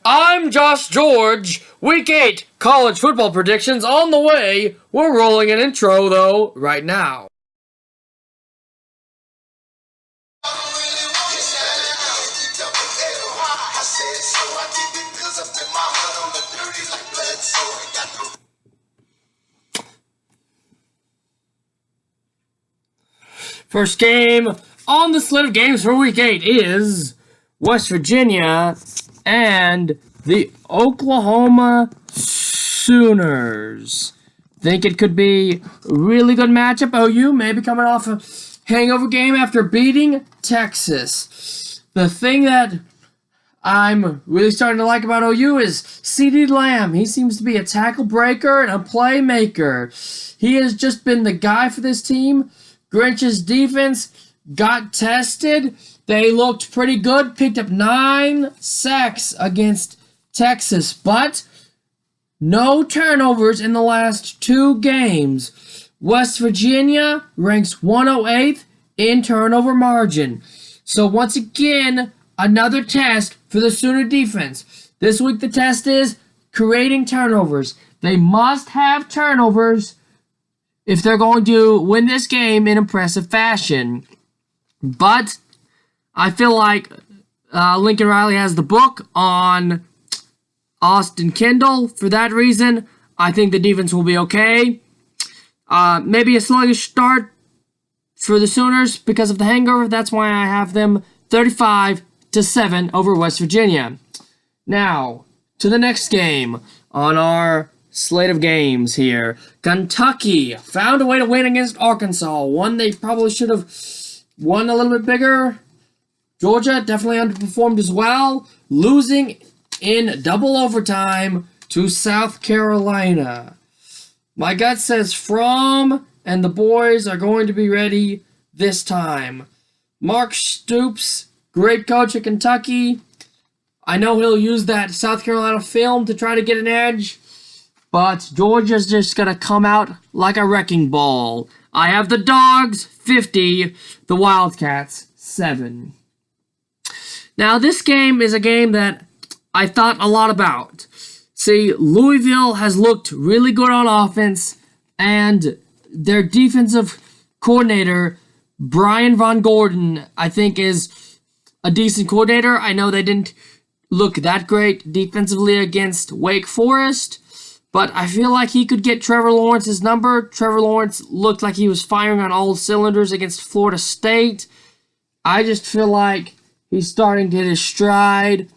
I'm Josh George. Week 8 college football predictions on the way. We're rolling an intro, though, right now. First game on the slate of games for Week 8 is West Virginia and the Oklahoma Sooners. Think it could be a really good matchup. OU maybe coming off a hangover game after beating Texas. The thing that I'm really starting to like about OU is CeeDee Lamb. He seems to be a tackle breaker and a playmaker. He has just been the guy for this team. Grinch's defense got tested. They looked pretty good, picked up 9 sacks against Texas, but no turnovers in the last 2 games. West Virginia ranks 108th in turnover margin. So once again, another test for the Sooner defense. This week the test is creating turnovers. They must have turnovers if they're going to win this game in impressive fashion. But I feel like Lincoln Riley has the book on Austin Kendall. For that reason, I think the defense will be okay. Maybe a sluggish start for the Sooners because of the hangover. That's why I have them 35-7 over West Virginia. Now, to the next game on our slate of games here. Kentucky found a way to win against Arkansas. One they probably should have won a little bit bigger. Georgia definitely underperformed as well, losing in double overtime to South Carolina. My gut says Fromm and the boys are going to be ready this time. Mark Stoops, great coach at Kentucky. I know he'll use that South Carolina film to try to get an edge, but Georgia's just going to come out like a wrecking ball. I have the Dogs 50, the Wildcats 7. Now, this game is a game that I thought a lot about. See, Louisville has looked really good on offense, and their defensive coordinator, Brian Von Gordon, I think is a decent coordinator. I know they didn't look that great defensively against Wake Forest, but I feel like he could get Trevor Lawrence's number. Trevor Lawrence looked like he was firing on all cylinders against Florida State. I just feel like he's starting to hit his stride.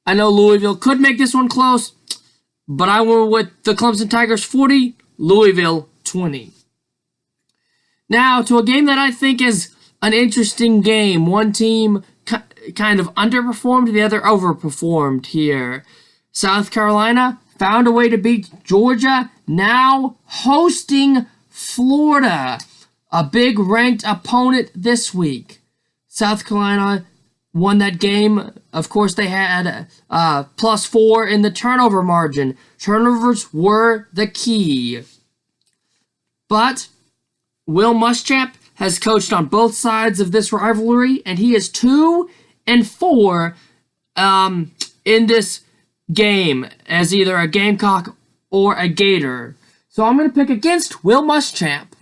I know Louisville could make this one close, but I went with the Clemson Tigers 40, Louisville 20. Now, to a game that I think is an interesting game. One team kind of underperformed, the other overperformed here. South Carolina found a way to beat Georgia, now hosting Florida, a big ranked opponent this week. South Carolina won that game. Of course, they had +4 in the turnover margin. Turnovers were the key. But Will Muschamp has coached on both sides of this rivalry, and he is 2-4 in this game as either a Gamecock or a Gator. So I'm going to pick against Will Muschamp.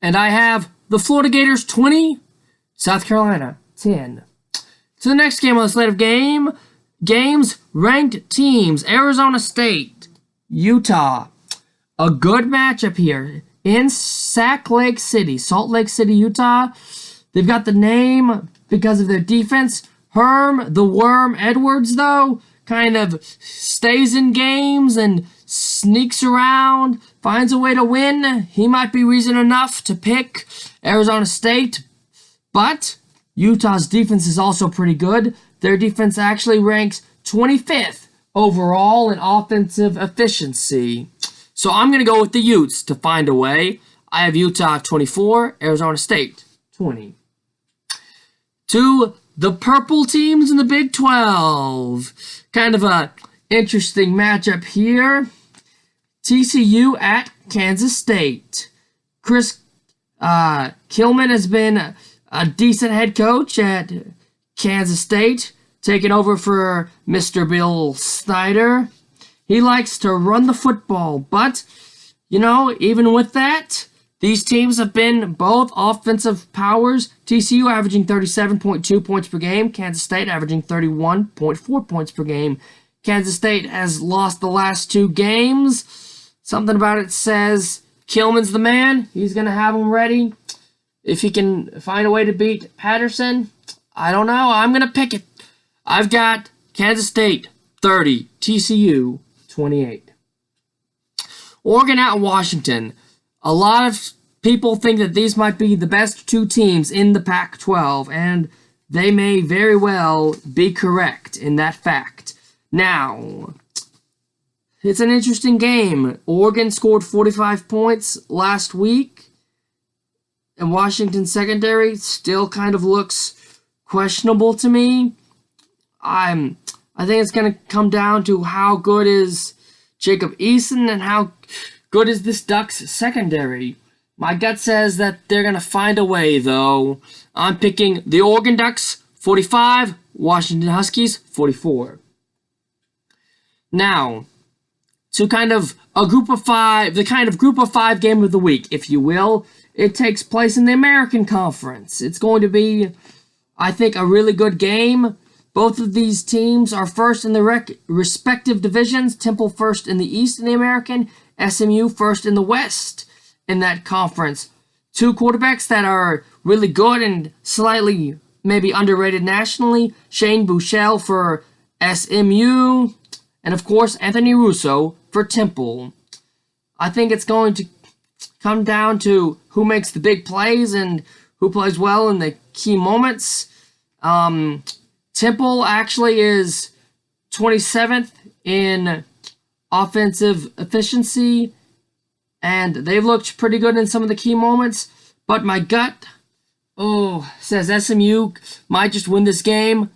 And I have the Florida Gators 20, South Carolina 10. To the next game on the slate of games, ranked teams, Arizona State, Utah. A good matchup here in Salt Lake City, Utah. They've got the name because of their defense. Herm the Worm Edwards, though, kind of stays in games and sneaks around, finds a way to win. He might be reason enough to pick Arizona State, but Utah's defense is also pretty good. Their defense actually ranks 25th overall in offensive efficiency. So I'm going to go with the Utes to find a way. I have Utah 24, Arizona State 20. To the purple teams in the Big 12. Kind of a interesting matchup here. TCU at Kansas State. Chris Kilman has been a decent head coach at Kansas State. taking over for Mr. Bill Snyder. He likes to run the football, but, you know, even with that, these teams have been both offensive powers. TCU averaging 37.2 points per game. Kansas State averaging 31.4 points per game. Kansas State has lost the last 2 games. Something about it says Kilman's the man. He's going to have them ready. If he can find a way to beat Patterson, I don't know. I'm going to pick it. I've got Kansas State 30, TCU 28. Oregon at Washington. A lot of people think that these might be the best 2 teams in the Pac-12, and they may very well be correct in that fact. Now, it's an interesting game. Oregon scored 45 points last week, and Washington secondary still kind of looks questionable to me. I think it's going to come down to how good is Jacob Eason and how good is this Ducks secondary. My gut says that they're going to find a way, though. I'm picking the Oregon Ducks 45, Washington Huskies 44. Now, to kind of a group of 5, the kind of group of 5 game of the week, if you will. It takes place in the American Conference. It's going to be, I think, a really good game. Both of these teams are first in the respective divisions. Temple first in the East in the American, SMU first in the West in that conference. 2 quarterbacks that are really good and slightly maybe underrated nationally. Shane Buechele for SMU, and of course Anthony Russo for Temple. I think it's going to come down to who makes the big plays and who plays well in the key moments. Temple actually is 27th in offensive efficiency, and they've looked pretty good in some of the key moments, but my gut says SMU might just win this game.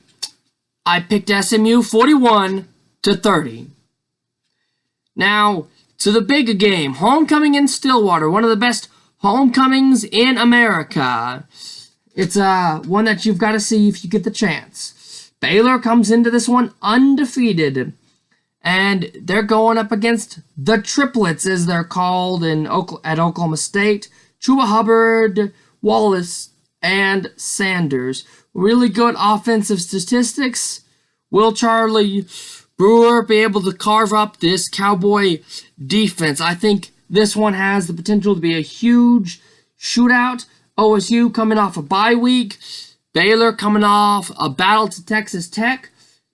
I picked SMU 41-30. Now, to the big game, homecoming in Stillwater, one of the best homecomings in America. It's one that you've got to see if you get the chance. Baylor comes into this one undefeated, and they're going up against the triplets, as they're called at Oklahoma State. Chuba Hubbard, Wallace, and Sanders. Really good offensive statistics. Will Charlie Brewer be able to carve up this Cowboy defense? I think this one has the potential to be a huge shootout. OSU coming off a bye week. Baylor coming off a battle to Texas Tech.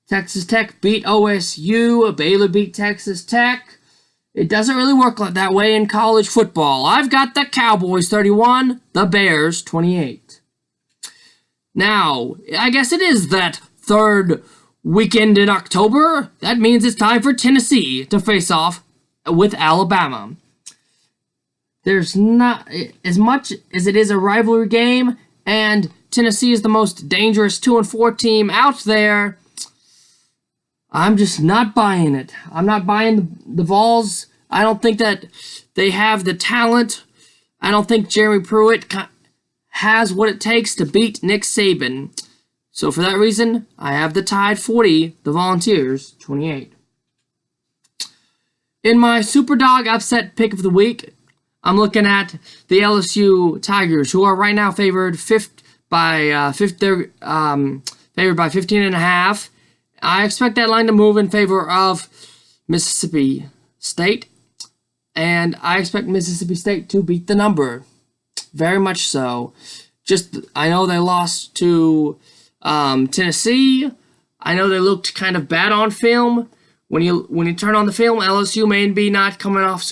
Texas Tech beat OSU. Baylor beat Texas Tech. It doesn't really work that way in college football. I've got the Cowboys 31, the Bears 28. Now, I guess it is that third weekend in October. That means it's time for Tennessee to face off with Alabama. There's not as much as it is a rivalry game, and Tennessee is the most dangerous 2-4 team out there. I'm just not buying it. I'm not buying the Vols. I don't think that they have the talent. I don't think Jeremy Pruitt has what it takes to beat Nick Saban. So for that reason, I have the Tide 40, the Volunteers 28. In my Superdog upset pick of the week, I'm looking at the LSU Tigers, who are right now favored by 15.5. I expect that line to move in favor of Mississippi State, and I expect Mississippi State to beat the number. Very much so. I know they lost to Tennessee. I know they looked kind of bad on film. When you turn on the film, LSU may be not coming out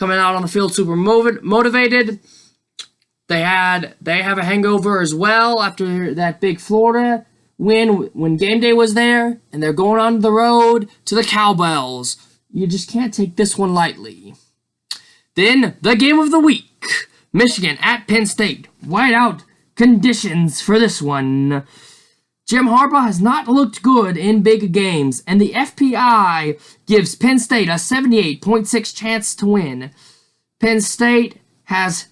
on the field super motivated. They have a hangover as well after that big Florida win when game day was there, and they're going on the road to the Cowbells. You just can't take this one lightly. Then, the game of the week. Michigan at Penn State. Whiteout conditions for this one. Jim Harbaugh has not looked good in big games, and the FPI gives Penn State a 78.6 chance to win. Penn State has,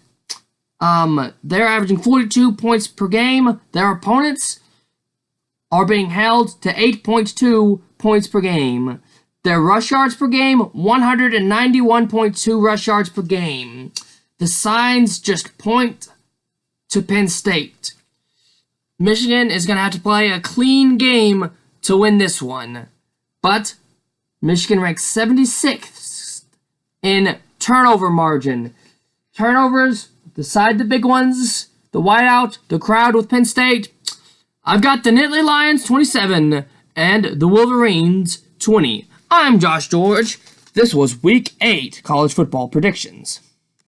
they're averaging 42 points per game. Their opponents are being held to 8.2 points per game. Their rush yards per game, 191.2 rush yards per game. The signs just point to Penn State. Michigan is going to have to play a clean game to win this one. But Michigan ranks 76th in turnover margin. Turnovers, decide the big ones. The whiteout, the crowd with Penn State. I've got the Nittany Lions 27 and the Wolverines 20. I'm Josh George. This was Week 8 college football predictions.